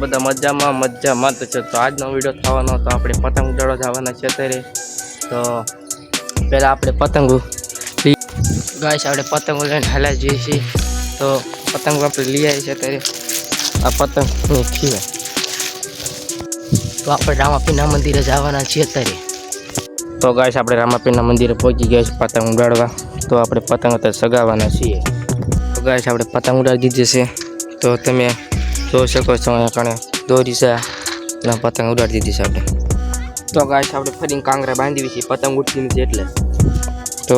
બધા મજામાં તો છે. તો આજનો વિડીયો થવાનો તો આપણે પતંગ ઉડાડવા જવાના છે અત્યારે. તો પહેલાં આપણે પતંગો ગાઈસ આપણે પતંગો લઈને હાલ્યા જઈએ છીએ. તો પતંગો આપણે લઈ આવીએ છીએ અત્યારે. આ પતંગની ખીવે તો આપણે રામાપીરના મંદિરે જવાના છીએ અત્યારે. તો ગાઈસ આપણે રામાપીરના મંદિરે પહોંચી ગયા છે પતંગ ઉડાડવા. તો આપણે પતંગ અત્યારે સગાવવાના છીએ. તો ગાઈસ આપણે પતંગ ઉડાડી દીધી છે. તો તમે જોઈ શકો છો અહીંયા કણે દોરી છે અને પતંગ ઉડાડી દીધી છે આપણે. તો ગાઈસ આપણે ફરીને કાંગરા બાંધી છે પતંગ ઉડતી નથી એટલે. તો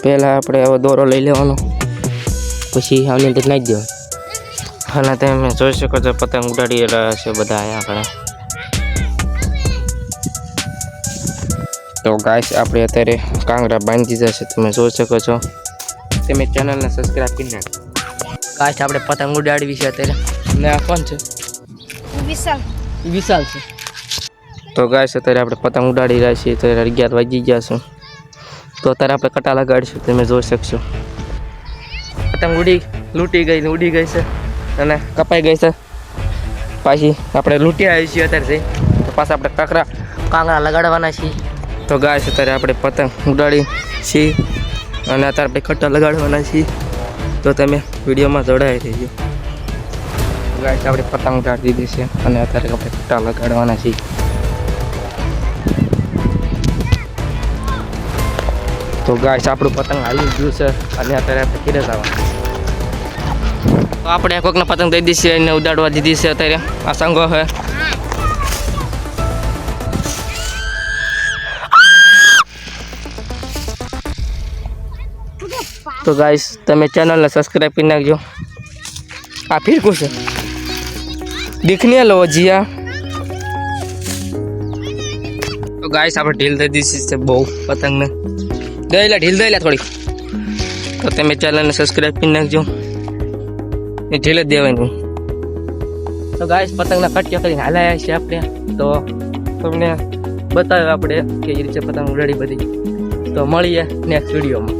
પહેલાં આપણે હવે દોરો લઈ લેવાનો, પછી આની અંદર નાખી દેવાનો. અને તમે જોઈ શકો છો પતંગ ઉડાડી રહ્યા છે બધા અહીંયા કણે. તો ગાઈસ આપણે અત્યારે કાંગરા બાંધી દીધા છે, તમે જોઈ શકો છો. તમે ચેનલને સબસ્ક્રાઈબ કરી નાખો. ગાઈસ આપણે પતંગ ઉડાડવી છે અત્યારે. ને આ કોણ છે? વિશાલ છે. તો ગાઈસ અત્યારે આપણે પતંગ ઉડાડી રહ્યા છીએ. તો 11 વાગી ગયા છે. તો અત્યારે આપણે કટા લગાડીશું, તમે જોઈ શકશો. પતંગ ઉડી ગઈ છે અને કપાઈ ગઈ છે. પાછી આપણે લૂંટી આવી છીએ અત્યારે. તો પાછા આપણે કાંગરા લગાડવાના છીએ. તો ગાઈસ અત્યારે આપણે પતંગ ઉડાડી છીએ અને અત્યારે આપણે કટ્ટા લગાડવાના છીએ. તો તમે વિડીયોમાં જોડાઈ રહીજો. ગાઈસ આપણે પતંગ ઉડાડી દીધી છે અને અત્યારે આપણે કટ્ટા લગાડવાના છીએ. તો ગાઈસ આપણું પતંગ હાલી ગયું છે અને અત્યારે આપણે ઘરે જવાનું. તો આપણે કોઈકને પતંગ દઈ દીધી છે અને ઉડાડવા દીધી છે અત્યારે. આ સંગો છે. તો ગાઈસ તમે ચેનલને સબસ્ક્રાઈબ કરી નાખજો. આ ફિરકું છે દીખને લો જીયા. તો ગાઈસ આપણે ઢીલ દઈ દીધી છે બહુ પતંગને. ઢીલ દઈ લે થોડી. તો તમે ચેનલને સબસ્ક્રાઈબ કરી નાખજો. એ ઢીલ જ દેવાની. તો ગાઈસ પતંગના કટકે કરીને હાલાયા છે આપણે. તો તમને બતાવ્યું આપણે કે એ રીતે પતંગ ઉડાડી બધી. તો મળીએ નેક્સ્ટ વિડીયોમાં.